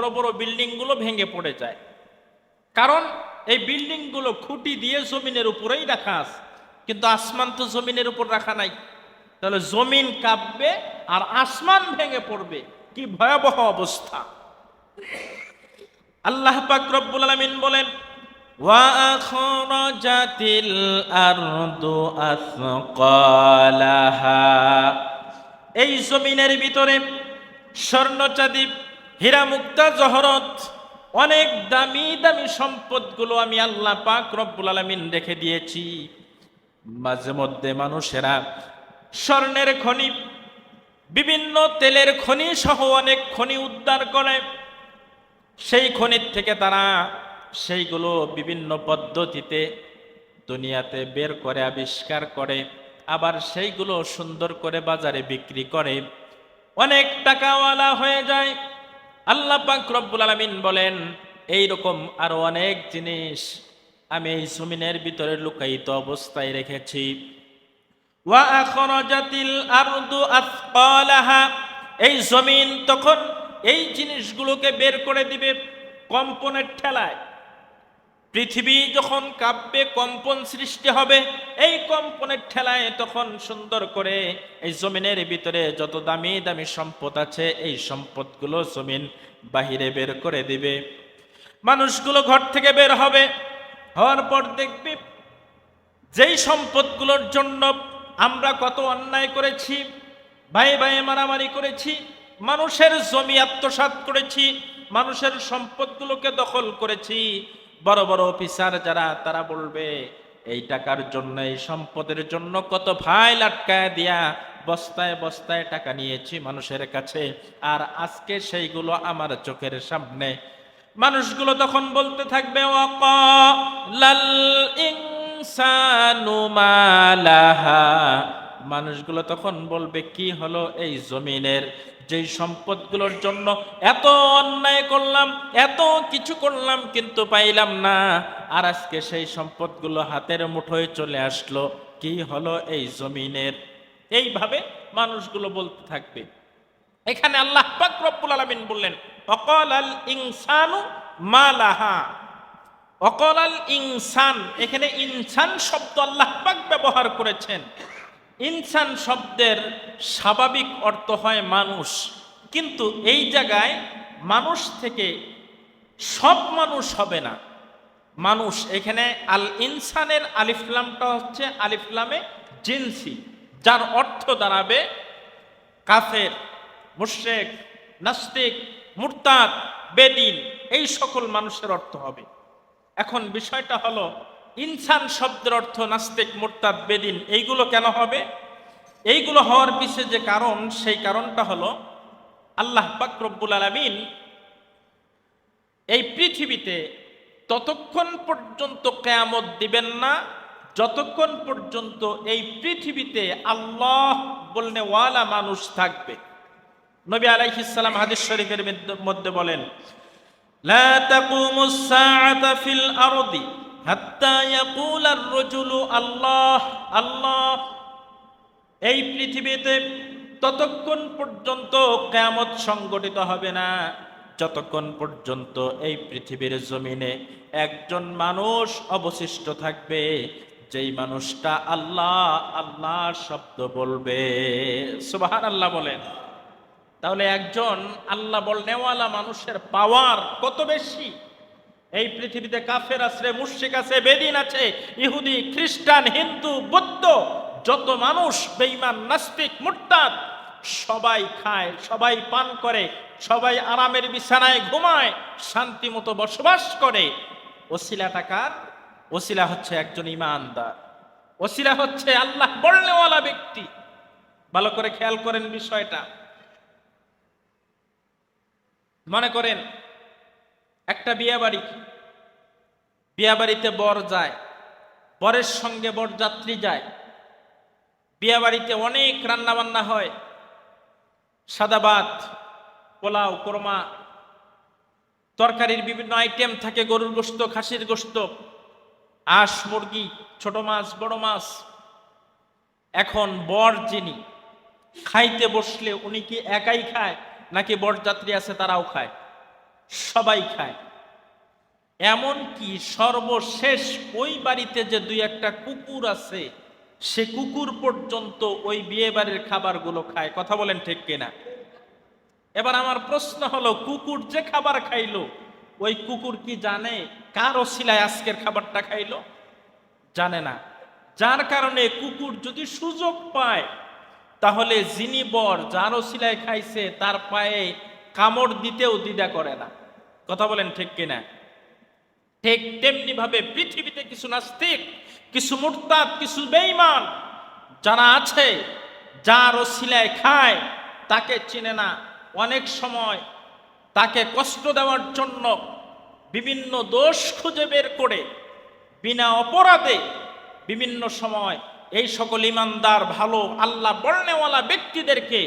বড় বড় বিল্ডিংগুলো ভেঙে পড়ে যায়। কারণ এই বিল্ডিংগুলো খুঁটি দিয়ে জমিনের উপরেই রাখা আছে, কিন্তু আসমান তো জমিনের উপর রাখা নাই। তাহলে জমিন কাঁপবে আর আসমান ভেঙে পড়বে, কি ভয়াবহ অবস্থা। আল্লাহ পাক রব্বুল আলামিন বলেন, ওয়া আখরাজাতিল আরদু আথকালাহা, এই জমিনের ভিতরে স্বর্ণ চাঁদি হীরা মুক্তা জহরত অনেক দামি দামি সম্পদগুলো আমি আল্লাহ পাক রব্বুল আলামিন রেখে দিয়েছি। মাঝে মধ্যে মানুষেরা স্বর্ণের খনি, বিভিন্ন তেলের খনি সহ অনেক খনি উদ্ধার করে, সেই খনির থেকে তারা সেইগুলো বিভিন্ন পদ্ধতিতে দুনিয়াতে বের করে আবিষ্কার করে, আবার সেইগুলো সুন্দর করে বাজারে বিক্রি করে, অনেক টাকাওয়ালা হয়ে যায়। আল্লাহ পাক রব্বুল আলামিন বলেন, এইরকম আরো অনেক জিনিস আমি এই জমিনের ভিতরে লুকায়িত অবস্থায় রেখেছি। ওয়া আখরাজাতিল আরদু আথকালাহা, এই জমিন তখন এই জিনিসগুলোকে বের করে দিবে কম্পনের ঠেলায়। পৃথিবী যখন কাঁপবে, কম্পন সৃষ্টি হবে, এই কম্পনের ঠেলায় তখন সুন্দর করে এই জমিনের ভিতরে যত দামি দামি সম্পদ আছে এই সম্পদগুলো জমিন বাহিরে বের করে দিবে। মানুষগুলো ঘর থেকে বের হবে, হওয়ার পর দেখবে যেই সম্পদগুলোর জন্য আমরা কত অন্যায় করেছি, ভাই ভাই মারামারি করেছি, মানুষের জমি আত্মসাৎ করেছি, মানুষের সম্পদগুলোকে দখল করেছি, বড় বড় অফিসার যারা তারা বলবে এই টাকার জন্য, এই সম্পদের জন্য কত ফাইল আটকায় দিয়া বস্তায় বস্তায় টাকা নিয়েছি মানুষের কাছে, আর আজকে সেইগুলো আমার চোখের সামনে। মানুষগুলো তখন বলতে থাকবে, ওয়াকালাল ইনসানু মা লাহা, মানুষগুলো তখন বলবে কি হলো এই জমিনের, যেই সম্পদগুলোর জন্য এত অন্যায় করলাম, এত কিছু করলাম কিন্তু পাইলাম না, আর আজকে সেই সম্পদগুলো হাতের মুঠোয় চলে আসলো, কি হলো এই জমিনের। এইভাবে মানুষগুলো বলতে থাকবে। এখানে আল্লাহ পাক রব্বুল আলামিন বললেন, ওয়াকালাল ইনসানু মা লাহা। ওয়াকালাল ইনসান, এখানে ইনসান শব্দ আল্লাহ পাক ব্যবহার করেছেন। ইনসান শব্দের স্বাভাবিক অর্থ হয় মানুষ, কিন্তু এই জায়গায় মানুষ থেকে সব মানুষ হবে না। মানুষ এখানে আল ইনসানের আলিফলামটা হচ্ছে আলিফলামে জিনসি, যার অর্থ দাঁড়াবে কাফের, মুশরিক, নাস্তিক, মুরতাদ, বেদিন, এই সকল মানুষের অর্থ হবে। এখন বিষয়টা হলো, ইনসান শব্দের অর্থ নাস্তিক, মুরতাদ, বেদিন, এইগুলো কেন হবে? এইগুলো হওয়ার পিছে যে কারণ, সেই কারণটা হলো আল্লাহ পাক রব্বুল আলামিন এই পৃথিবীতে ততক্ষণ পর্যন্ত কিয়ামত দিবেন না যতক্ষণ পর্যন্ত এই পৃথিবীতে আল্লাহ বলনে ওয়ালা মানুষ থাকবে। নবী আলাইহিস সালাম হাদিস শরীফের মধ্যে বলেন, লা তাকুমুস সাআতু ফিল আরদি হাত্তা ইয়াকুলার রাজুলু আল্লাহ আল্লাহ। এই পৃথিবীতে ততক্ষণ পর্যন্ত কিয়ামত সংগঠিত হবে না যতক্ষণ পর্যন্ত এই পৃথিবীর জমিনে একজন মানুষ অবশিষ্ট থাকবে, যেই মানুষটা আল্লাহ আল্লাহ শব্দ বলবে। সুবহানাল্লাহ বলেন। তাহলে একজন আল্লাহ বলনেওয়ালা মানুষের পাওয়ার কত বেশি। এই পৃথিবীতে কাফের আছে, মুশরিক আছে, বেদিন আছে, ইহুদি, খ্রিস্টান, হিন্দু, বৌদ্ধ, যত মানুষ বেঈমান, নাস্তিক, মুরতাদ, সবাই খায়, সবাই পান করে, সবাই আরামের বিছানায় ঘুমায়, শান্তি মতো বসবাস করে। ওসিলা টাকার ওসিলা হচ্ছে একজন ঈমানদার, ওসিলা হচ্ছে আল্লাহ বলনেওয়ালা ব্যক্তি। ভালো করে খেয়াল করেন বিষয়টা। মনে করেন একটা বিয়ে বাড়ি, বিয়ে বাড়িতে বর যায়, বরের সঙ্গে বরযাত্রী যায়, বিয়ে বাড়িতে অনেক রান্না বান্না হয়, সাদা ভাত, পোলাও, কোরমা, তরকারির বিভিন্ন আইটেম থাকে, গরুর গোশত, খাসির গোশত, হাঁস, মুরগি, ছোট মাছ, বড় মাছ। এখন বর যিনি খাইতে বসলে উনি কি একাই খায় নাকি বরযাত্রী আছে তারাও খায়? সবাই খায়। এমন কি সর্বশেষ ওই বাড়িতে যে দুই একটা কুকুর আছে, সে কুকুর পর্যন্ত ওই বিয়ে বাড়ির খাবারগুলো খায়। কথা বলেন ঠিক কিনা? এবার আমার প্রশ্ন হলো, কুকুর যে খাবার খাইলো, ওই কুকুর কি জানে কার ওসিলায় আজকের খাবারটা খাইলো? জানে না। যার কারণে কুকুর যদি সুযোগ পায়, তাহলে যিনি বর যার ওসিলায় খাইছে তার পায়ে কামড় দিতেও দ্বিধা করে না। কথা বলেন ঠিক কিনা? ঠিক তেমনি ভাবে পৃথিবীতে কিছু নাস্তিক, কিছু মুরতাদ, কিছু বেঈমান যারা আছে, যার ওসিলায় খায় তাকে চিনে না। অনেক সময় তাকে কষ্ট দেওয়ার জন্য বিভিন্ন দোষ খুঁজে বের করে বিনা অপরাধে বিভিন্ন সময় এই সকল ইমানদার ভালো আল্লাহ বলনেওয়ালা ব্যক্তিদেরকে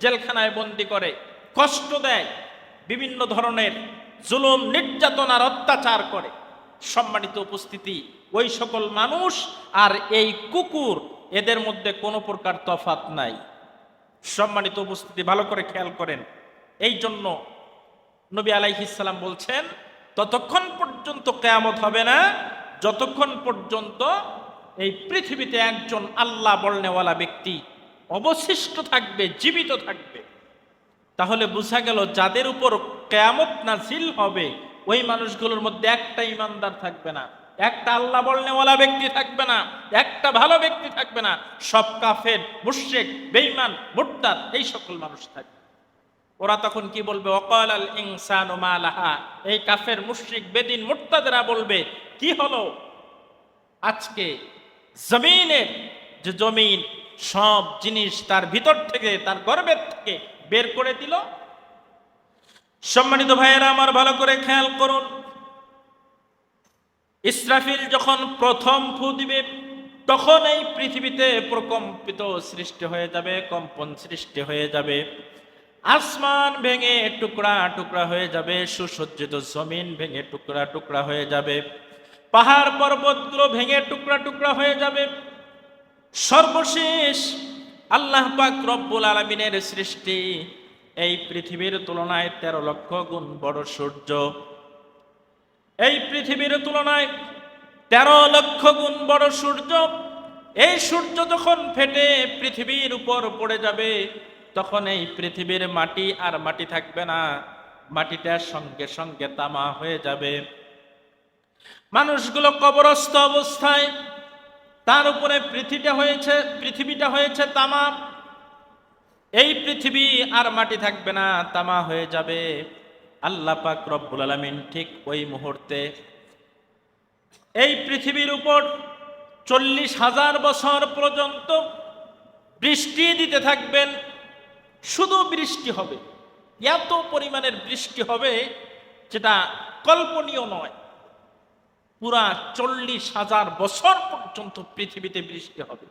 জেলখানায় বন্দী করে কষ্ট দেয়, বিভিন্ন ধরনের জুলুম নির্যাতন আর অত্যাচার করে। সম্মানিত উপস্থিতি, ওই সকল মানুষ আর এই কুকুর, এদের মধ্যে কোনো প্রকার তফাৎ নাই। সম্মানিত উপস্থিতি, ভালো করে খেয়াল করেন। এই জন্য নবী আলাইহিস সালাম বলছেন, ততক্ষণ পর্যন্ত কিয়ামত হবে না যতক্ষণ পর্যন্ত এই পৃথিবীতে একজন আল্লাহ বলনেওয়ালা ব্যক্তি অবশিষ্ট থাকবে, জীবিত থাকবে। তাহলে বোঝা গেল যাদের উপর কিয়ামত নাজিল হবে ওই মানুষগুলোর মধ্যে একটা ইমানদার থাকবে না, একটা আল্লাহ বলনেওয়ালা ব্যক্তি থাকবে না, একটা ভালো ব্যক্তি থাকবে না। সব কাফের, মুশরিক, বেঈমান, মুরতাদ এই সকল মানুষ থাকবে। ওরা তখন কি বলবে? ওয়াকালাল ইনসানু মা লাহা। এই কাফের, মুশরিক, বেদিন, মুরতাদরা বলবে, কি হলো আজকে জমিনের যে জমিন সব জিনিস তার ভিতর থেকে, তার গর্ভের থেকে বের করে দিল। সম্মানিত ভাইয়েরা আমার, ভালো করে খেয়াল করুন। ইসরাফিল যখন প্রথম ফু দিবে, তখন এই পৃথিবীতে প্রকম্পিত সৃষ্টি হয়ে যাবে, কম্পন সৃষ্টি হয়ে যাবে। আসমান ভেঙে টুকরা টুকরা হয়ে যাবে, সুসজ্জিত জমিন ভেঙে টুকরা টুকরা হয়ে যাবে, পাহাড় পর্বতগুলো ভেঙে টুকরা টুকরা হয়ে যাবে। সর্বশেষ আল্লাহ পাক রব্বুল আলামিনের সৃষ্টি এই পৃথিবীর তুলনায় 13 লক্ষ গুণ বড় সূর্য। এই পৃথিবীর তুলনায় 13 লক্ষ গুণ বড় সূর্য। এই সূর্য যখন ফেটে পৃথিবীর উপর পড়ে যাবে, তখন এই পৃথিবীর মাটি আর মাটি থাকবে না, মাটিটা সঙ্গে সঙ্গে তামা হয়ে যাবে। মানুষগুলো কবরস্থ অবস্থায়, তার উপরে পৃথিবীটা হয়েছে তামা। এই পৃথিবী আর মাটি থাকবে না, তামা হয়ে যাবে। আল্লাহ পাক রব্বুল আলামিন ঠিক ওই মুহূর্তে এই পৃথিবীর উপর 40,000 বছর পর্যন্ত বৃষ্টি দিতে থাকবেন। শুধু বৃষ্টি হবে, এত পরিমাণের বৃষ্টি হবে যেটা কল্পনীয় নয়। পুরা 40,000 বছর পর্যন্ত পৃথিবীতে বৃষ্টি হবে,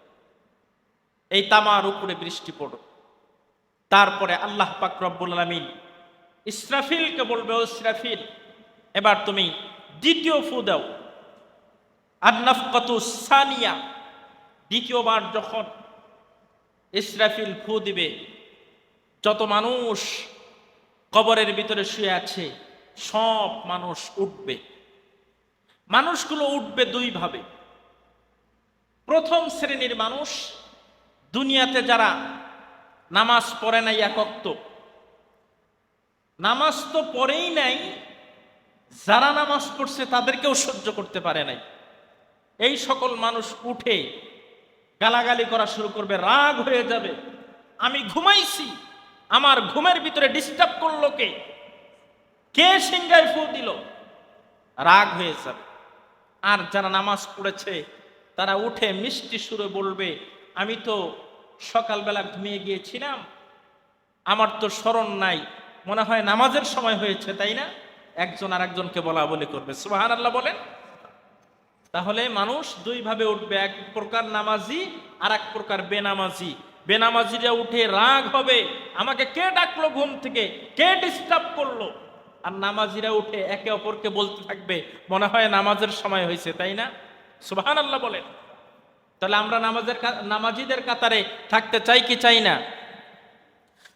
এই তামার উপরে বৃষ্টি পড়বে। তারপরে আল্লাহ পাক রব্বুল আলামিন ইসরাফিলকে বলবে, ও ইসরাফিল, এবার তুমি দ্বিতীয় ফু দাও। আন-নাফকাতু সানিয়া, দ্বিতীয়বার যখন ইসরাফিল ফু দিবে, যত মানুষ কবরের ভিতরে শুয়ে আছে সব মানুষ উঠবে। মানুষগুলো উঠবে দুই ভাবে। প্রথম শ্রেণীর মানুষ, দুনিয়াতে যারা নামাজ পড়ে নাই, এক ওয়াক্ত নামাজ তো পড়েই নাই, যারা নামাজ পড়ছে তাদেরকেও সহ্য করতে পারে নাই। এই সকল মানুষ উঠে গালাগালি করা শুরু করবে, রাগ হয়ে যাবে। আমি ঘুমাইছি, আমার ঘুমের ভিতরে ডিস্টার্ব করলো কে? কে সিংহায় ফু দিল? রাগ হয়ে যাবে। আর যারা নামাজ পড়েছে তারা উঠে মিষ্টি সুরে বলবে, আমি তো সকালবেলা ঘুমিয়ে গিয়েছিলাম, আমার তো স্মরণ নাই, মনে হয় নামাজের সময় হয়েছে, তাই না? একজন আর একজনকে বলা বলি করবে। সুবহানাল্লাহ বলেন। তাহলে মানুষ দুই ভাবে উঠবে, এক প্রকার নামাজি আর এক প্রকার বেনামাজি। বেনামাজিরা উঠে রাগ হবে, আমাকে কে ডাকলো ঘুম থেকে, কে ডিস্টার্ব করলো? আর নামাজিরা উঠে একে অপরকে বলতে থাকবে, মনে হয় নামাজের সময় হয়েছে, তাই না? সুবহানাল্লাহ বলেন। তাহলে আমরা নামাজিদের কাতারে থাকতে চাই কি চাই না?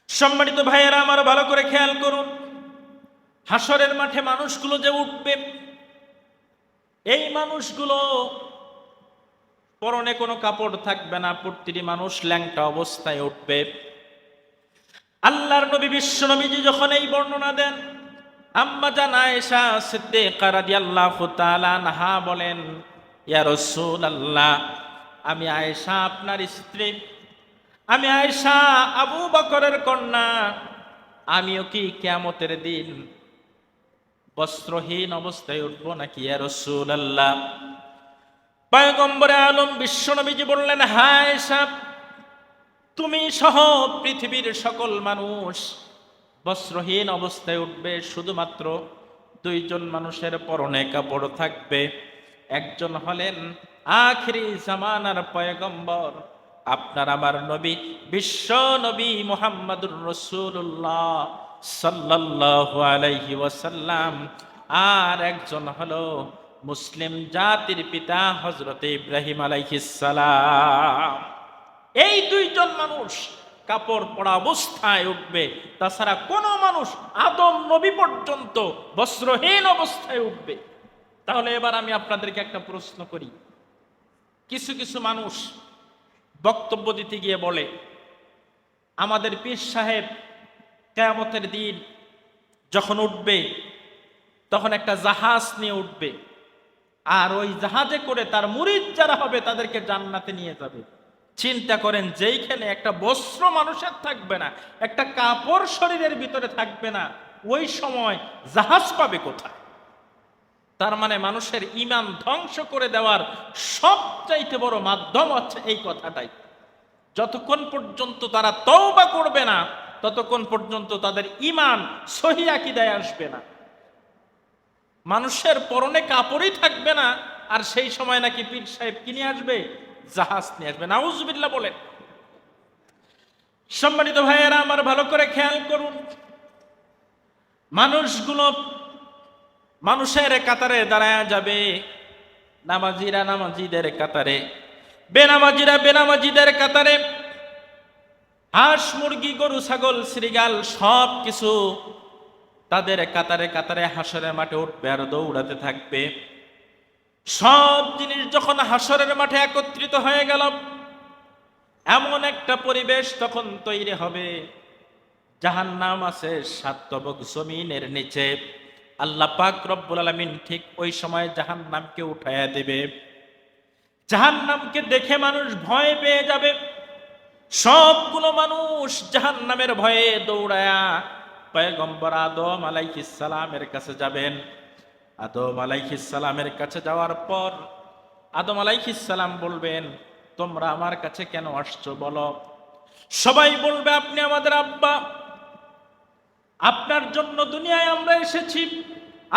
সম্মানিত ভাইয়েরা আমার, ভালো করে খেয়াল করুন। হাসরের মাঠে মানুষগুলো যে উঠবে, এই মানুষগুলো পরনে কোনো কাপড় থাকবে না, প্রতিটি মানুষ ল্যাংটা অবস্থায় উঠবে। আল্লাহর নবী বিশ্ব নবীজি যখন এই বর্ণনা দেন, আম্মা জান আয়েশা সিদ্দিকা রাদিয়াল্লাহু তাআলা আনহা বলেন, ইয়া রাসূলুল্লাহ, আমি আয়েশা আপনার স্ত্রী, আমি আয়েশা আবু বকরের কন্যা, আমিও কি কিয়ামতের দিন বস্ত্রহীন অবস্থায় উঠবো নাকি ইয়া রাসূলুল্লাহ? পয়গম্বরে আলম বিশ্ব নবীজি বললেন, হ্যাঁ আয়েশা, তুমি সহ পৃথিবীর সকল মানুষ বস্ত্রহীন অবস্থায় উঠবে, শুধুমাত্র দুইজন মানুষের পরনে কাপড় থাকবে। একজন হলেন আখিরি জামানার পয়গম্বর, আপনার আমার নবী বিশ্ব নবী মুহাম্মদুর রাসূলুল্লাহ সাল্লাল্লাহু আলাইহি ওয়াসাল্লাম, আর একজন হলো মুসলিম জাতির পিতা হযরত ইব্রাহিম আলাইহিস সালাম। এই দুইজন মানুষ কাপড় পরা অবস্থায় উঠবে, তাছাড়া কোনো মানুষ আদম নবী পর্যন্ত বস্ত্রহীন অবস্থায় উঠবে। তাহলে এবার আমি আপনাদেরকে একটা প্রশ্ন করি, কিছু কিছু মানুষ বক্তব্য দিতে গিয়ে বলে, আমাদের পীর সাহেব কিয়ামতের দিন যখন উঠবে তখন একটা জাহাজ নিয়ে উঠবে, আর ওই জাহাজে করে তার মুরিদ যারা হবে তাদেরকে জান্নাতে নিয়ে যাবে। চিন্তা করেন, যেইখানে একটা বস্ত্র মানুষের থাকবে না, একটা কাপড় শরীরের ভিতরে থাকবে না, ওই সময় জাহাজ পাবে কোথায়? তার মানে মানুষের ঈমান ধ্বংস করে দেওয়ার সবচাইতে বড় মাধ্যম হচ্ছে এই কথাটাই। যতক্ষণ পর্যন্ত তারা তওবা করবে না, ততক্ষণ পর্যন্ত তাদের ঈমান সহিহ আকীদায় আসবে না। মানুষের পরনে কাপড়ই থাকবে না, আর সেই সময় নাকি পীর সাহেব কিনে আসবে, জাহাজ নিয়ে আসবে। নাউজুবিল্লাহ বলেন। সম্মানিত ভাইয়েরা আমার, ভালো করে খেয়াল করুন, মানুষগুলো মানুষের কাতারে দাঁড়ায় যাবে, নামাজিরা নামাজিদের কাতারে, বেনামাজিরা বেনামাজিদের কাতারে, হাঁস মুরগি গরু ছাগল শ্রীগাল সব কিছু তাদের কাতারে কাতারে হাসরের মাঠে উঠবে আর দৌড়াতে থাকবে। সব জিনিস যখন হাসরের মাঠে একত্রিত হয়ে গেল, এমন একটা পরিবেশ তখন তৈরি হবে, জাহান্নাম আছে সাত তবক জমিনের নিচে। আল্লাহ পাক রব্বুল আলামিন ঠিক ওই সময় জাহান্নামকে উঠাইয়া দেবে। জাহান্নামকে দেখে মানুষ ভয় পেয়ে যাবে, সবগুলো মানুষ জাহান্নামের ভয়ে দৌড়ায়া পয়গম্বর আদম আলাইহিস সালামের কাছে যাবেন। আদম আলাইহিস সালামের কাছে যাওয়ার পর আদম আলাইহিস সালাম বলবেন, তোমরা আমার কাছে কেন আসছো বলো? সবাই বলবে, আপনি আমাদের আব্বা, আপনার জন্য দুনিয়ায় আমরা এসেছি।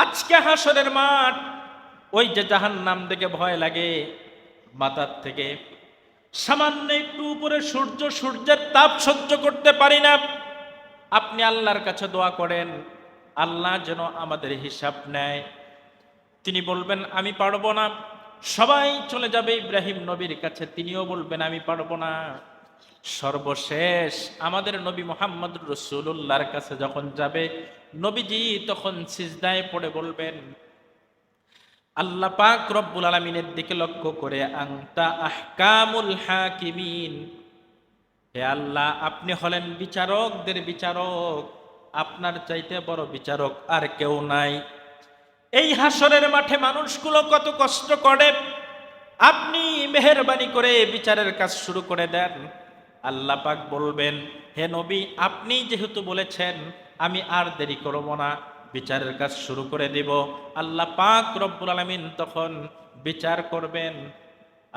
আজকে হাসরের মাঠ, ওই যে জাহান্নাম দেখে ভয় লাগে, মাথার থেকে সামান্য একটু উপরে সূর্যের তাপ সহ্য করতে পারি না। আপনি আল্লাহর কাছে দোয়া করেন, আল্লাহ যেন আমাদের হিসাব নেয়। তিনি বলবেন, আমি পারবো না। সবাই চলে যাবে ইব্রাহিম নবীর কাছে, তিনিও বলবেন, আমি পারবো না। সর্বশেষ আমাদের নবী মুহাম্মদুর রাসূলুল্লাহর কাছে যখন যাবে, নবীজি তখন সিজদায় পড়ে বলবেন, আল্লাহ পাক রব্বুল আলামিনের দিকে লক্ষ্য করে, আনতা আহকামুল হাকিমিন, হে আল্লাহ, আপনি হলেন বিচারকদের বিচারক, আপনার চাইতে বড় বিচারক আর কেউ নাই। এই হাসরের মাঠে মানুষগুলো কত কষ্ট করে, আপনি মেহেরবানি করে বিচারের কাজ শুরু করে দেন। আল্লাহ পাক বলবেন, হে নবী, আপনি যেহেতু বলেছেন, আমি আর দেরি করব না, বিচারের কাজ শুরু করে দিব। আল্লাহ পাক রব্বুল আলামিন তখন বিচার করবেন।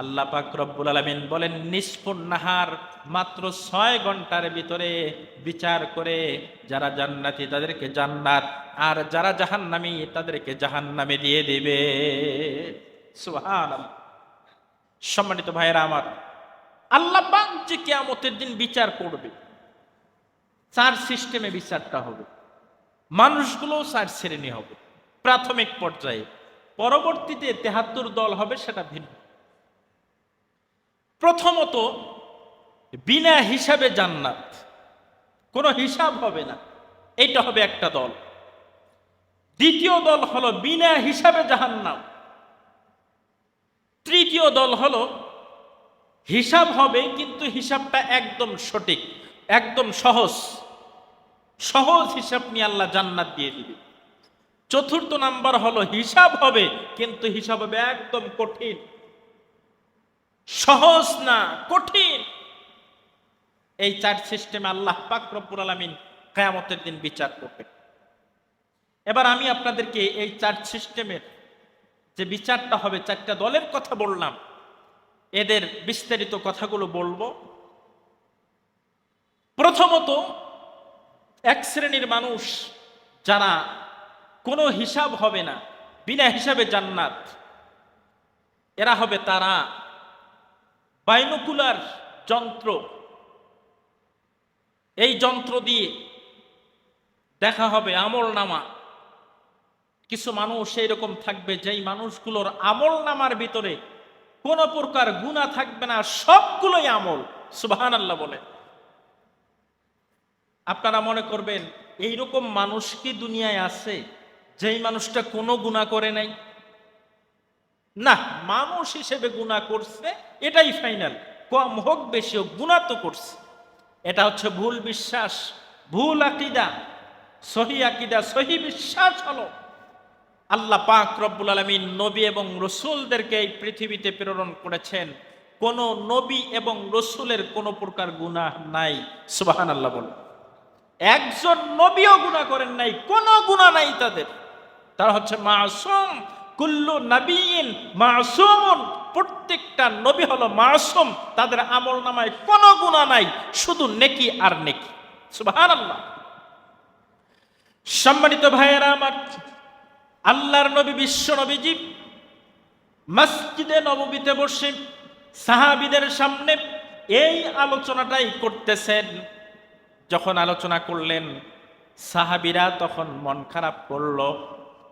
আল্লাহ পাক রব্বুল আলামিন বলেন, নিসফুন নাহার, মাত্র 6 ঘন্টার ভিতরে বিচার করে যারা জান্নাতি তাদেরকে জান্নাত, আর যারা জাহান্নামী তাদেরকে জাহান্নামে দিয়ে দিবে। সুবহানাল্লাহ। সম্মানিত ভাইয়েরা আমার, আল্লাহ পাক যে কিয়ামতের দিন বিচার করবে, 4 সিস্টেমে বিচারটা হবে। মানুষগুলো 4 শ্রেণী হবে প্রাথমিক পর্যায়ে, পরবর্তীতে 73 দল হবে, সেটা ভিন্ন। প্রথমত, বিনা হিসাবে জান্নাত, কোনো হিসাব হবে না, এইটা হবে একটা দল। দ্বিতীয় দল হলো বিনা হিসাবে জাহান্নাম। তৃতীয় দল হলো হিসাব হবে কিন্তু হিসাবটা একদম সঠিক, একদম সহজ সহজ হিসাব নিয়ে আল্লাহ জান্নাত দিয়ে দিবে। চতুর্থ নাম্বার হলো হিসাব হবে কিন্তু হিসাব হবে একদম কঠিন, সহজ না, কঠিন। এই চার সিস্টেমে আল্লাহ পাক রব্বুল আলামিন কিয়ামতের দিন বিচার করবে। এবার আমি আপনাদেরকে এই চার সিস্টেমের যে বিচারটা হবে, চারটা দলের কথা বললাম, এদের বিস্তারিত কথাগুলো বলবো। প্রথমত, এক শ্রেণীর মানুষ যারা কোনো হিসাব হবে না, বিনা হিসাবে জান্নাত, এরা হবে তারা বাইনোকুলার যন্ত্র, এই যন্ত্র দিয়ে দেখা হবে আমল নামা। কিছু মানুষ এইরকম থাকবে যেই মানুষগুলোর আমল নামার ভিতরে কোনো প্রকার গুনাহ থাকবে না, সবগুলোই আমল। সুবহানাল্লাহ বলে। আপনারা মনে করবেন এইরকম মানুষ কি দুনিয়ায় আছে যেই মানুষটা কোনো গুনাহ করে নাই? না, মানুষ হিসেবে গুনাহ করছে, এটাই ফাইনাল। কম হোক বেশি হোক, গুনাহ তো করছে। এটা হচ্ছে ভুল বিশ্বাস, ভুল আকীদা। সহি আকীদা, সহি বিশ্বাস হলো আল্লাহ পাক রব্বুল আলামিন নবী এবং রসুলদেরকে এই পৃথিবীতে প্রেরণ করেছেন, কোন নবী এবং রসুলের কোন প্রকার গুনাহ নাই। সুবহানাল্লাহ বলে। একজন নবীও গুনাহ করেন নাই, কোন গুনাহ নাই তাদের। তারা হচ্ছে মাসুম। কুল্লু নবিয়িন মাসুমুন, প্রত্যেকটা নবী হলো মাসুম, তাদের আমল নামায় কোনো গুনাহ নাই, শুধু নেকি আর নেকি। সুবহানাল্লাহ। সম্মানিত ভাইয়েরা আমার, আল্লাহর নবী বিশ্ব নবীজি মসজিদে নববীতে বসে সাহাবীদের সামনে এই আলোচনাটাই করতেছেন। যখন আলোচনা করলেন, সাহাবীরা তখন মন খারাপ করলো।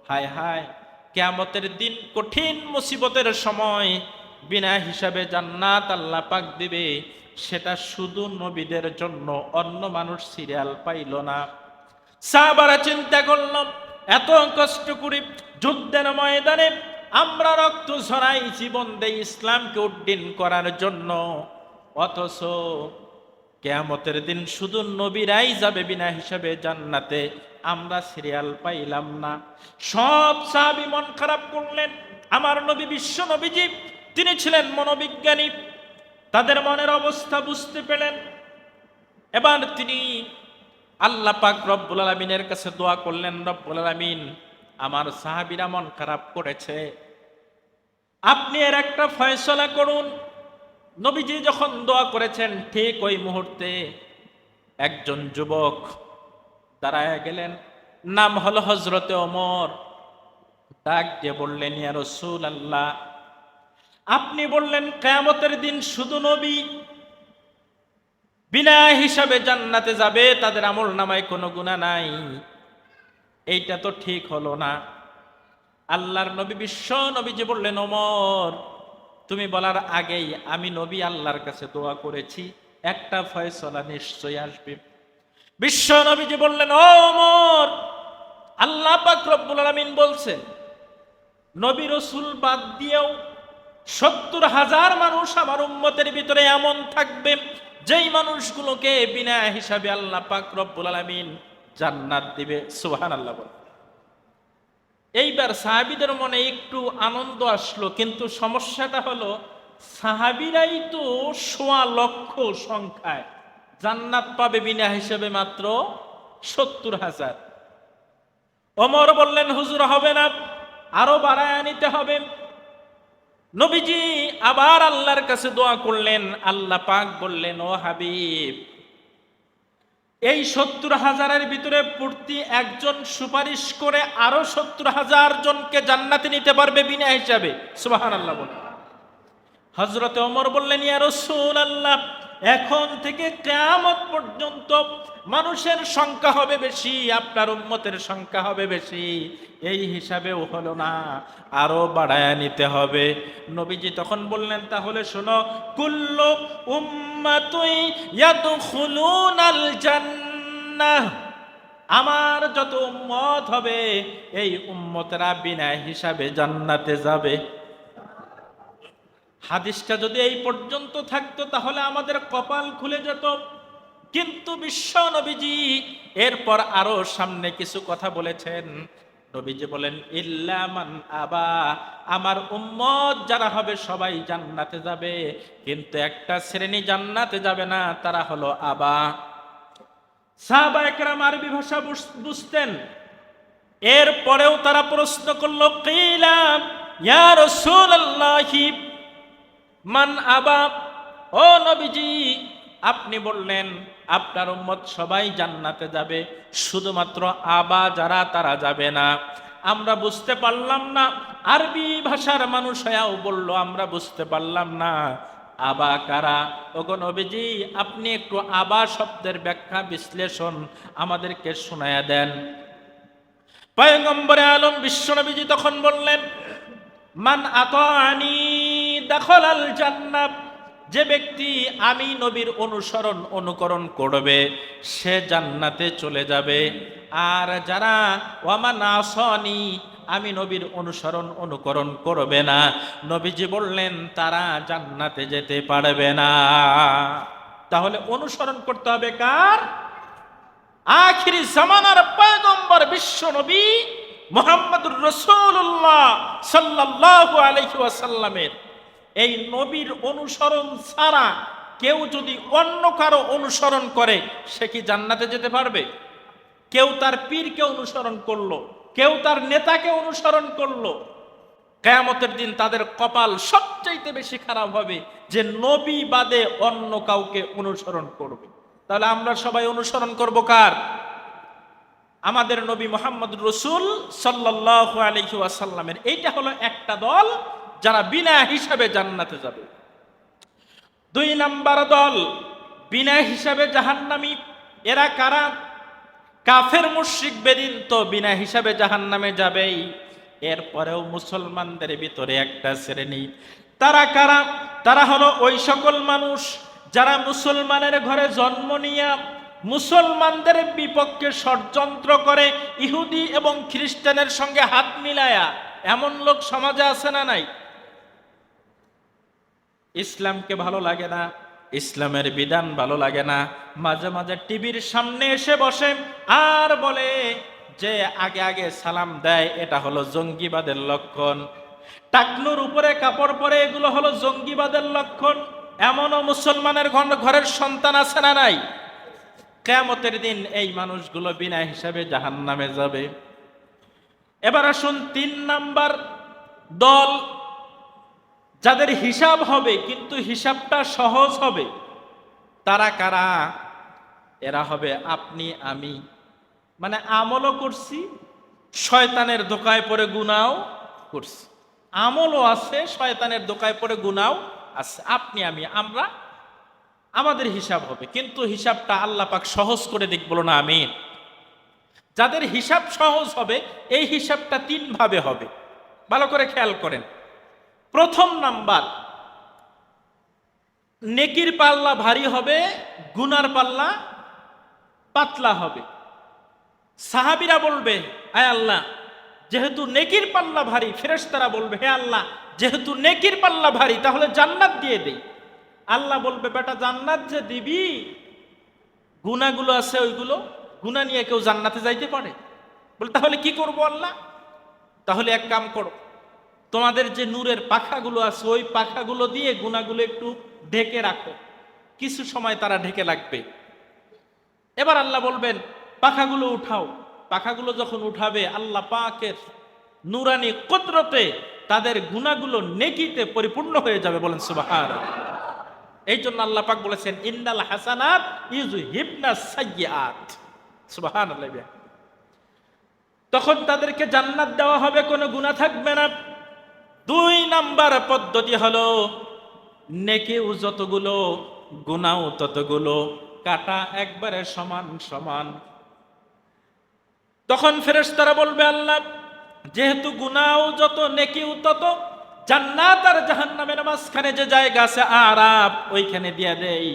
হায় হায়, কিয়ামতের দিন কঠিন মুসিবতের সময় বিনা হিসাবে জান্নাত আল্লাহ পাক দিবে, সেটা শুধু নবীদের জন্য, অন্য মানুষ সিরিয়াল পাইল না। সাহাবারা চিন্তা করল, এত কষ্ট করে যুদ্ধের ময়দানে আমরা রক্ত ঝরাই, জীবন দেই ইসলামকে উড্ডীন করার জন্য, অথচ কিয়ামতের দিন শুধু নবীরাই যাবে বিনা হিসাবে জান্নাতে, আমরা সিরিয়াল পাইলাম না। সব সাহাবী মন খারাপ করলেন। আমার নবী বিশ্ব নবীজি, তিনি ছিলেন মনোবিজ্ঞানী, তাদের মনের অবস্থা বুঝতে পেলেন। এবার তিনি আল্লাহ পাক রব্বুল আলামিনের কাছে দোয়া করলেন, রব্বুল আলামিন, আমার সাহাবীরা মন খারাপ করেছে, আপনি এর একটা ফয়সালা করুন। নবীজি যখন দোয়া করেছেন, ঠিক ওই মুহূর্তে একজন যুবক দাঁড়ায় গেলেন, নাম হলো হযরতে ওমর। ডাক দিয়ে বললেন, ইয়া রাসূলুল্লাহ, আপনি বললেন কিয়ামতের দিন শুধু নবী বিনা হিসাবে জান্নাতে যাবে, তাদের আমল নামায় কোনো গুনাহ নাই, এইটা তো ঠিক হলো না। আল্লাহর নবী বিশ্ব নবীজি বললেন, ওমর, তুমি বলার আগেই আমি নবী আল্লাহর কাছে দোয়া করেছি, একটা ফয়সালা নিশ্চয়ই আসবে। বিশ্ব নবীজি বললেন, ও ওমর, আল্লাহ পাক রব্বুল আলামিন বলছেন, নবী রাসূল বাদ দিয়েও ৭০,০০০ মানুষ আমার উম্মতের ভিতরে এমন থাকবে যেই মানুষগুলোকে বিনা হিসাবে আল্লাহ পাক রব্বুল আলামিন জান্নাত দিবে। সুবহানাল্লাহ বল। এইবার সাহাবীদের মনে একটু আনন্দ আসলো, কিন্তু সমস্যাটা হলো সাহাবীরাই তো ১,০০,০০০ সংখ্যায়, জান্নাত পাবে বিনা হিসাবে মাত্র ৭০,০০০। ওমর বললেন, হুজুর হবে না, আরো বাড়ায় নিতে হবে। নবীজি আবার আল্লাহর কাছে দোয়া করলেন। আল্লাহ পাক বললেন, ও হাবিব, এই ৭০,০০০-এর ভিতরে প্রতি একজন সুপারিশ করে আরো ৭০,০০০ জনকে জান্নাতে নিতে পারবে বিনা হিসাবে। সুবহানাল্লাহ বলে। হযরতে ওমর বললেন, ইয়া রাসূলুল্লাহ, এখন থেকে কিয়ামত পর্যন্ত মানুষের সংখ্যা হবে বেশি, আপনার উম্মতের সংখ্যা হবে বেশি, এই হিসাবেও হলো না, আরো বাড়ায়া নিতে হবে। নবীজি তখন বললেন, তাহলে শোনো, কুল্লু উম্মাতুই ইয়াদখুলুনাল জান্নাহ, আমার যত উম্মত হবে এই উম্মতেরা বিনা হিসাবে জান্নাতে যাবে। হাদিসটা যদি এই পর্যন্ত থাকতো তাহলে আমাদের কপাল খুলে যেত। কিন্তু বিশ্ব নবীজি এরপর আরো সামনে কিছু কথা বলেছেন। নবীজি বলেন, ইল্লা মান আবা, আমার উম্মত যারা হবে সবাই জান্নাতে যাবে, কিন্তু একটা শ্রেণী জান্নাতে যাবে না, তারা হলো আবা। সাহাবায়ে কেরাম আরবি ভাষা বুঝতেন, এরপরেও তারা প্রশ্ন করলো, কিলা ইয়া রাসূলুল্লাহি মান আবা, ও নবীজি আপনি বললেন আপনার উম্মত সবাই জান্নাতে যাবে, শুধুমাত্র আবা যারা তারা যাবে না। আমরা বুঝতে পারলাম না। আরবি ভাষার মানুষ হয়েও বলল আমরা বুঝতে পারলাম না আবা কারা। ওগো নবীজি আপনি একটু আবা শব্দের ব্যাখ্যা বিশ্লেষণ আমাদেরকে শোনায়া দেন। পয়গম্বরে আলম বিশ্বনবীজি তখন বললেন, মান আতাআনি দাখালাল জান্নাহ, যে ব্যক্তি আমি নবীর অনুকরণ করবে সে জান্নাতে চলে যাবে। আর যারা ওয়ামান আসানি, আমি নবীর অনুকরণ করবে না, নবীজি বললেন তারা জান্নাতে যেতে পারবে না। তাহলে অনুসরণ করতে হবে কার? আখিরি জামানার পয়গম্বর বিশ্ব নবী মুহাম্মদুর রাসূলুল্লাহ সাল্লাল্লাহু আলাইহি ওয়াসাল্লামের। এই নবীর অনুসরণ ছাড়া কেউ যদি অন্য কারো অনুসরণ করে সে কি জান্নাতে যেতে পারবে? কেউ তার পীরকে অনুসরণ করলো, কেউ তার নেতাকে অনুসরণ করলো, কিয়ামতের দিন তাদের কপাল সবচাইতে বেশি খারাপ হবে যে নবী বাদে অন্য কাউকে অনুসরণ করবে। তাহলে আমরা সবাই অনুসরণ করব কার? আমাদের নবী মুহাম্মদুর রাসূল সাল্লাল্লাহু আলাইহি ওয়াসাল্লামের। এইটা হলো একটা দল যারা বিনা হিসাবে জান্নাতে যাবে। 2 নাম্বার দল বিনা হিসাবে জাহান্নামী। এরা কারা? কাফের মুশরিক বেদিন তো বিনা হিসাবে জাহান্নামে যাবেই, এরপরেও মুসলমানদের ভিতরে একটা শ্রেণী, তারা কারা? তারা হলো ওই সকল মানুষ যারা মুসলমানের ঘরে জন্ম নিয়ে মুসলমানদের বিপক্ষে ষড়যন্ত্র করে, ইহুদি এবং খ্রিস্টানের সঙ্গে হাত মিলায়া। এমন লোক সমাজে আছে না নাই? ইসলামকে ভালো লাগে না, ইসলামের বিধান ভালো লাগে না, মাঝে মাঝে টিভির সামনে এসে বসে আর বলে যে আগে আগে সালাম দেয়, এটা হলো জঙ্গিবাদের লক্ষণ। টাকনুর উপরে কাপড় পরে, এগুলো হলো জঙ্গিবাদের লক্ষণ। এমনও মুসলমানের ঘরের সন্তান আছে না নাই? কিয়ামতের দিন এই মানুষগুলো বিনা হিসাবে জাহান্নামে যাবে। এবার আসুন 3 নাম্বার দল, যাদের হিসাব হবে কিন্তু হিসাবটা সহজ হবে। তারা কারা? এরা হবে আপনি আমি, মানে আমলও করছি, শয়তানের ধোকায় পড়ে গুনাহও করছি। আমলও আছে, শয়তানের ধোকায় পড়ে গুনাহও আছে। আপনি আমি, আমরা, আমাদের হিসাব হবে, কিন্তু হিসাবটা আল্লাহ পাক সহজ করে দিক, বলো না আমিন। যাদের হিসাব সহজ হবে এই হিসাবটা 3 ভাবে হবে, ভালো করে খেয়াল করেন। প্রথম নাম্বার, নেকির পাল্লা ভারী হবে, গুনার পাল্লা পাতলা হবে। সাহাবীরা বলবে, আয় আল্লাহ যেহেতু নেকির পাল্লা ভারী, ফেরেশতারা বলবে হে আল্লাহ যেহেতু নেকির পাল্লা ভারী তাহলে জান্নাত দিয়ে দেই। আল্লাহ বলবে বেটা জান্নাত যে দিবি, গুনাহগুলো আছে ওইগুলো, গুনাহ নিয়ে কেউ জান্নাতে যাইতে পারে? বলে তাহলে কি করব আল্লাহ? তাহলে এক কাম করো, তোমাদের যে নূরের পাখাগুলো আছে ওই পাখাগুলো দিয়ে গুনাহগুলো একটু ঢেকে রাখো, কিছু সময় তারা ঢেকে লাগবে। এবার আল্লাহ বলবেন পাখাগুলো উঠাও। পাখাগুলো যখন উঠাবে আল্লাহ পাকের নূরানি কুদরতে তাদের গুনাহগুলো নেকিতে পরিপূর্ণ হয়ে যাবে, বলেন সুবহানাল্লাহ। এই জন্য আল্লাহ পাক বলেছেন ইন্নাল হাসানাত ইউযহিবনাস সাইয়্যাত, সুবহানাল্লাহ। তখন তাদেরকে জান্নাত দেওয়া হবে, কোনো গুনাহ থাকবে না। 2 নাম্বার পদ্ধতি হলো নেকিও যতগুলো গুনাহও ততগুলো, কাটা একবারে সমান সমান। তখন ফেরেশতারা বলবে আল্লাহ যেহেতু গুনাহও যত নেকিও তত, জান্নাত আর জাহান্নামের মাঝখানে যে জায়গা আছে আরাফ, ওইখানে দিয়ে দেই।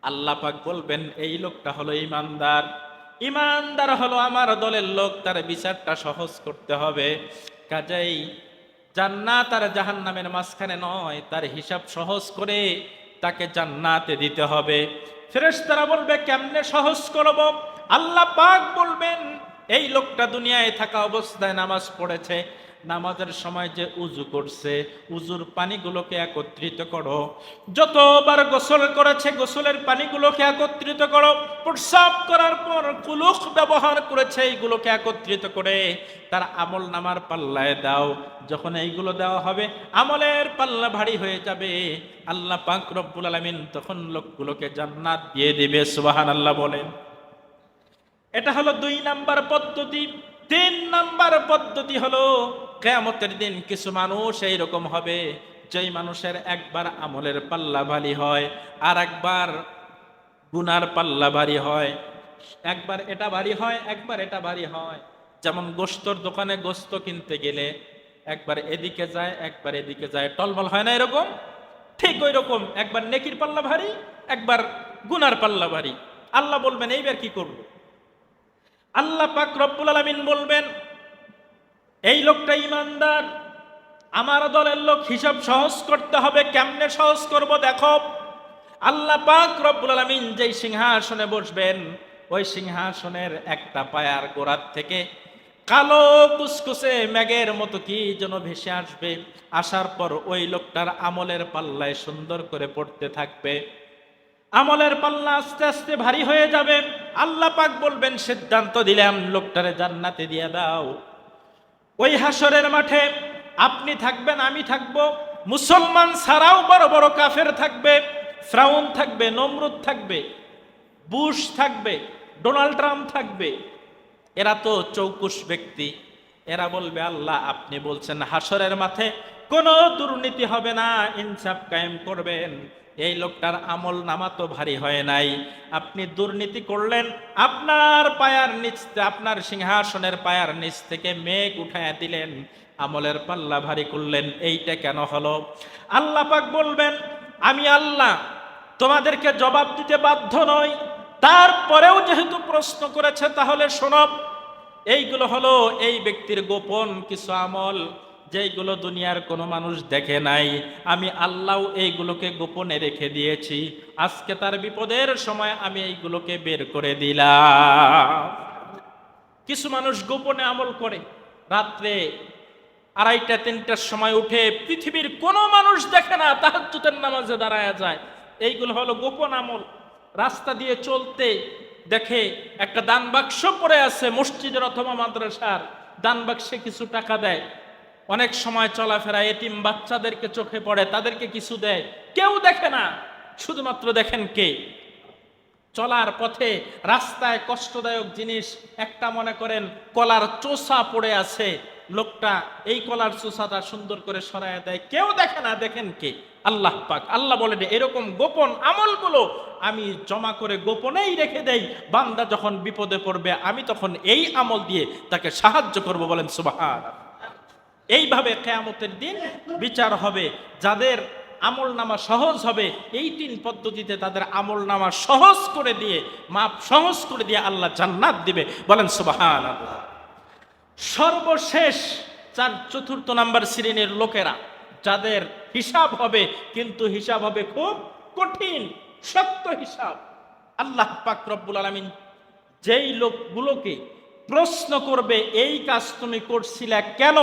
আল্লাহ পাক বলবেন এই লোকটা হলো ঈমানদার, ইমানদার হলো আমার দলের লোক, তার বিচারটা সহজ করতে হবে। কাজেই জান্নাত আর জাহান্নামের মাঝখানে নয়, তার হিসাব সহজ করে তাকে জান্নাতে দিতে হবে। ফেরেশতারা বলবে কেমনে সহজ করব? আল্লাহ পাক বলবেন এই লোকটা দুনিয়ায় থাকা অবস্থায় নামাজ পড়েছে, নামাজের সময় যে উজু করছে, উজুর পানিগুলোকে একত্রিত করো। যতবার গোসল করেছে গোসলের পানিগুলোকে একত্রিত করো। প্রস্রাব করার পর কুলুখ ব্যবহার করেছে, এইগুলোকে একত্রিত করে তার আমল নামার পাল্লায় দাও। যখন এইগুলো দেওয়া হবে আমলের পাল্লা ভারী হয়ে যাবে, আল্লাহ পাক রব্বুল আলামিন তখন লোকগুলোকে জান্নাত দিয়ে দিবে। সুবহানাল্লাহ বলেন। এটা হলো 2 নাম্বার পদ্ধতি। 3 নাম্বার পদ্ধতি হলো কিয়ামতের দিন কিছু মানুষ এইরকম হবে, যেই মানুষের একবার আমলের পাল্লা ভারী হয় আর একবার গুনার পাল্লা ভারী হয়। একবার এটা ভারী হয়, একবার এটা ভারী হয়। যেমন গোশতর দোকানে গোশত কিনতে গেলে একবার এদিকে যায় একবার এদিকে যায়, টলমল হয় না এরকম? ঠিক ওই রকম একবার নেকির পাল্লা ভারী, একবার গুনার পাল্লা ভারী। আল্লাহ বলবেন এইবার কি করব? আল্লাহ পাক রব্বুল আলামিন বলবেন এই লোকটা ঈমানদার, আমার দলের লোক, হিসাব সহজ করতে হবে। কেমনে সহজ করব দেখো। আল্লাহ পাক রব্বুল আলামিন যেই সিংহাসনে বসবেন, ওই সিংহাসনের একটা পায়ার গোড়ার থেকে কালো কুসকুসে মেঘের মতো কি যেন ভেসে আসবে। আসার পর ওই লোকটার আমলের পাল্লায় সুন্দর করে পড়তে থাকবে। আমলের পাল্লা আস্তে আস্তে ভারী হয়ে যাবে। আল্লাহ পাক বলবেন সিদ্ধান্ত দিলাম লোকটারে জান্নাতে দিয়ে দাও। ওই হাসরের মাঠে আপনি থাকবেন, আমি থাকব, মুসলমান ছাড়াও বড় বড় কাফের থাকবে, ফিরআউন থাকবে, নমরুদ থাকবে, বুশ থাকবে, ডোনাল্ড ট্রাম্প থাকবে। এরা তো চৌকুশ ব্যক্তি। এরা বলবে আল্লাহ আপনি বলছেন হাসরের মাঠে কোনো দুর্নীতি হবে না, ইনসাফ কায়েম করবেন। এই লোকটার আমল নামা তো ভারী হয় নাই, আপনি দুর্নীতি করলেন, আপনার পায়ার নিচ, আপনার সিংহাসনের পায়ার নিচ থেকে মেঘ উঠাইয়া দিলেন, আমলের পাল্লা ভারী করলেন, এইটা কেন হলো? আল্লাহ পাক বলবেন আমি আল্লাহ তোমাদেরকে জবাব দিতে বাধ্য নই, তারপরেও যেহেতু প্রশ্ন করেছে তাহলে শোনো। এইগুলো হলো এই ব্যক্তির গোপন কিছু আমল, যেইগুলো দুনিয়ার কোনো মানুষ দেখে নাই। আমি আল্লাহ এইগুলোকে গোপনে রেখে দিয়েছি, আজকে তার বিপদের সময় আমি এইগুলোকে বের করে দিলাম। কিছু মানুষ গোপনে আমল করে, রাত্রে 2:30-3টার সময় উঠে পৃথিবীর কোনো মানুষ দেখে না, তাহাজ্জুদের নামাজে দাঁড়ায়া যায়। এইগুলো হলো গোপন আমল। রাস্তা দিয়ে চলতে দেখে একটা দান বাক্স পড়ে আছে মসজিদের অথবা মাদ্রাসার, দান বাক্সে কিছু টাকা দেয়। অনেক সময় চলাফেরা এতিম বাচ্চাদেরকে চোখে পড়ে, তাদেরকে কিছু দেয়, কেউ দেখে না, শুধুমাত্র দেখেন কে? চলার পথে রাস্তায় কষ্টদায়ক জিনিস একটা, মনে করেন কলার চোষা পড়ে আছে, লোকটা এই কলার চোষাটা সুন্দর করে সরায় দেয়, কেউ দেখে না, দেখেন কে? আল্লাহ পাক। আল্লাহ বলেন এরকম গোপন আমলগুলো আমি জমা করে গোপনেই রেখে দেই, বান্দা যখন বিপদে পড়বে আমি তখন এই আমল দিয়ে তাকে সাহায্য করব। বলেন সুবহানাল্লাহ। এইভাবে কিয়ামতের দিন বিচার হবে। যাদের আমল নামা সহজ হবে, এই 3 পদ্ধতিতে তাদের আমল নামা সহজ করে দিয়ে, মাপ সহজ করে দিয়ে আল্লাহ জান্নাত দিবে। বলেন সুবহানাল্লাহ। সর্বশেষ 4th নাম্বার শ্রেণীর লোকেরা, যাদের হিসাব হবে, কিন্তু হিসাব হবে খুব কঠিন, শক্ত হিসাব। আল্লাহ পাক রব্বুল আলামিন যেই লোকগুলোকে প্রশ্ন করবে এই কাজ তুমি করছিলে কেন,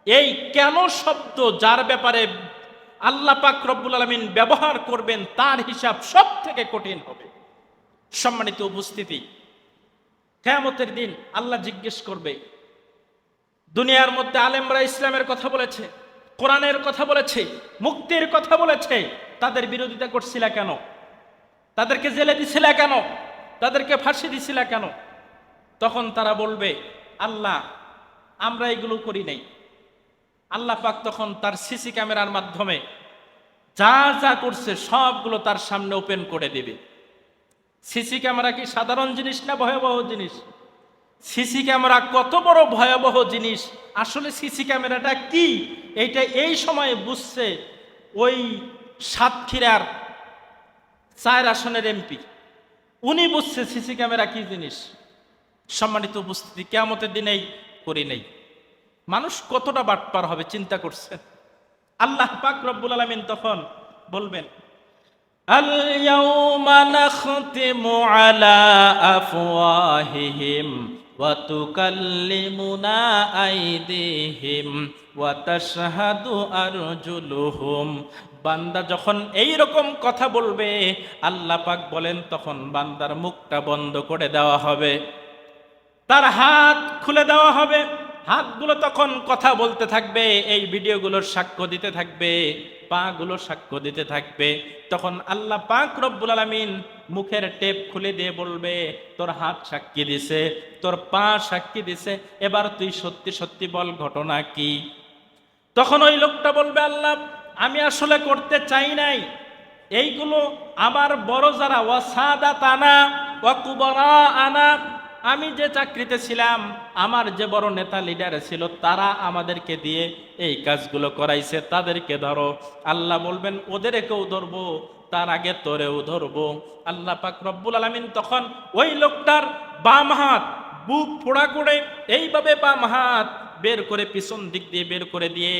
এই কেন শব্দ যার ব্যাপারে আল্লাহ পাক রব্বুল আলামিন ব্যবহার করবেন, তার হিসাব সব থেকে কঠিন হবে। সম্মানিত উপস্থিতি, কিয়ামতের দিন আল্লাহ জিজ্ঞেস করবে, দুনিয়ার মধ্যে আলেমরা ইসলামের কথা বলেছে, কোরআনের কথা বলেছে, মুক্তির কথা বলেছে, তাদের বিরোধিতা করছিলা কেন? তাদেরকে জেলে দিছিলা কেন? তাদেরকে ফাঁসি দিছিলা কেন? তখন তারা বলবে আল্লাহ আমরা এগুলো করি নাই। আল্লাহ পাক তখন তার সিসি ক্যামেরার মাধ্যমে যা যা করছে সবগুলো তার সামনে ওপেন করে দিবে। সিসি ক্যামেরা কি সাধারণ জিনিস না ভয়াবহ জিনিস? সিসি ক্যামেরা কত বড় ভয়াবহ জিনিস! আসলে সিসি ক্যামেরাটা কি, এইটা এই সময়ে বুঝছে ওই সাতক্ষীরার 4 আসনের এমপি। উনি বুঝছে সিসি ক্যামেরা কি জিনিস। সম্মানিত উপস্থিতি, কিয়ামতের দিনেই করি নেই। মানুষ কতটা বাটপার হবে চিন্তা করছেন। আল্লাহ পাক রব্বুল আলামিন তখন বলবেন, আল ইয়াউমা নাখতিমু আলা আফওয়াহিহিম ওয়া তুকাল্লিমুনা আইদিহিম ওয়া তাশহাদু আরজুলুহুম। বান্দা যখন এই রকম কথা বলবে, আল্লাহ পাক বলেন তখন বান্দার মুখটা বন্ধ করে দেওয়া হবে, তার হাত খুলে দেওয়া হবে। হাতগুলো তখন কথা বলতে থাকবে, এই ভিডিওগুলোর সাক্ষ্য দিতে থাকবে, পা গুলো সাক্ষ্য দিতে থাকবে। তখন আল্লাহ পাক রব্বুল আলামিন মুখের টেপ খুলে দিয়ে বলবে, তোর হাত সাক্ষী দিছে, তোর পা সাক্ষী দিছে, এবার তুই সত্যি সত্যি বল ঘটনা কি। তখন ওই লোকটা বলবে, আল্লাহ আমি আসলে করতে চাই নাই এইগুলো। আবার বড় যারা ওয়াসাদা তানা ওয়া কুবরা আনা, আমি যে চাকরিতে ছিলাম, আমার যে বড় নেতা লিডার ছিল, তারা আমাদেরকে দিয়ে এই কাজগুলো করাইছে, তাদেরকে ধরো। আল্লাহ বলবেন ওদেরকেও ধরবো, তার আগে তোরেও ধরবো। আল্লাহ পাক রব্বুল আলামিন তখন ওই লোকটার বাম হাত বুক ফোড়া করে এইভাবে বাম হাত বের করে পিছন দিক দিয়ে বের করে দিয়ে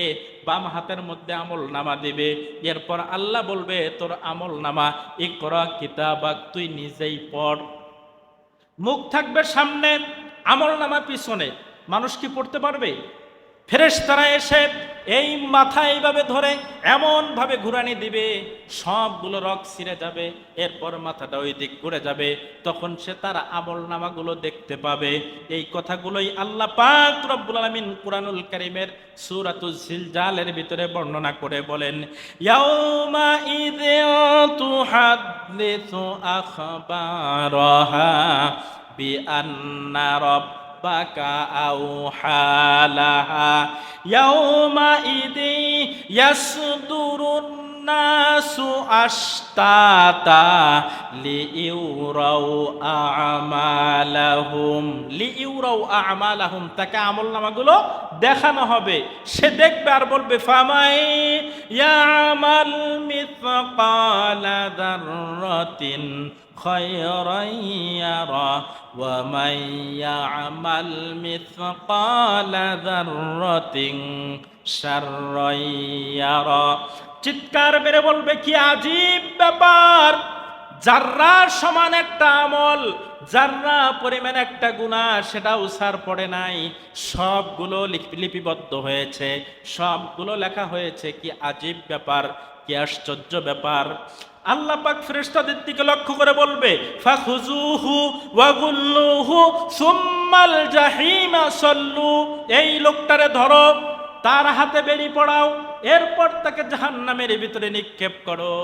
বাম হাতের মধ্যে আমল নামা দিবে। এরপর আল্লাহ বলবে, তোর আমল নামা ইকরা কিতাবাক, তুই নিজেই পড়। মুখ থাকবে সামনে, আমল নামা পিছনে। মানুষ কি পড়তে পারবে? ফেরেশতারা এসে এই মাথা এইভাবে ধরে এমন ভাবে ঘুরানি দিবে, সবগুলো রক ছিঁড়ে যাবে। এরপর মাথাটা ওই দিক ঘুরে যাবে, তখন সে তার আমল নামাগুলো দেখতে পাবে। এই কথাগুলোই আল্লাহ পাক রব্বুল আলামিন কুরআনুল কারীমের সূরাতুজ জিলজালের ভিতরে বর্ণনা করে বলেন, ইয়াউমা ইযিন তুহাদ্দিসু আখবারাহা বিআন্না রাব্বাকা আওহালাহা ইয়াউমাইদি ইয়াসদুরুন নাসু আশতাতা লিইউরাউ আমালাহুম, তাকে আমলনামাগুলো দেখানো হবে। সে দেখবে আর বলবে, ফামাই ইয়ামাল মিসকালা যাররাতিন খায়রান ইয়ারা ওয়া মান ইয়ামাল মিসকালা যাররাতিন শাররান ইয়ারা। চিৎকার মেরে বলবে, কি আজীব ব্যাপার! জাররার সমান একটা আমল, জাররা পরিমাণ একটা গুনাহ, সেটাও ছাড় পড়ে নাই, সবগুলো লিপিবদ্ধ হয়েছে, সবগুলো লেখা হয়েছে। কি আজীব ব্যাপার, কি আশ্চর্য ব্যাপার! আল্লাহ পাক ফেরেশতাদের দিকে লক্ষ্য করে বলবে, ফাখুজুহু ওয়া গুল্লুহু সুম্মাল জাহিমা সাল্লু। এই লোকটারে ধরো, তার হাতে বেরি পড়াও, এরপর তাকে জাহান্নামের ভিতরে নিক্ষেপ করো।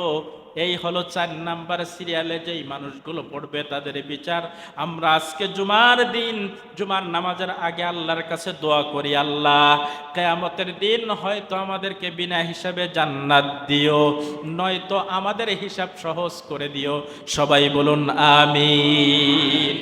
এই হলো 4 নাম্বার সিরিয়ালে যেই মানুষগুলো পড়বে তাদের বিচার। আমরা আজকে জুমার দিন, জুমার নামাজের আগে আল্লাহর কাছে দোয়া করি, আল্লাহ কিয়ামতের দিন হয়তো আমাদেরকে বিনা হিসাবে জান্নাত দিও, নয়তো আমাদের হিসাব সহজ করে দিও। সবাই বলুন আমিন।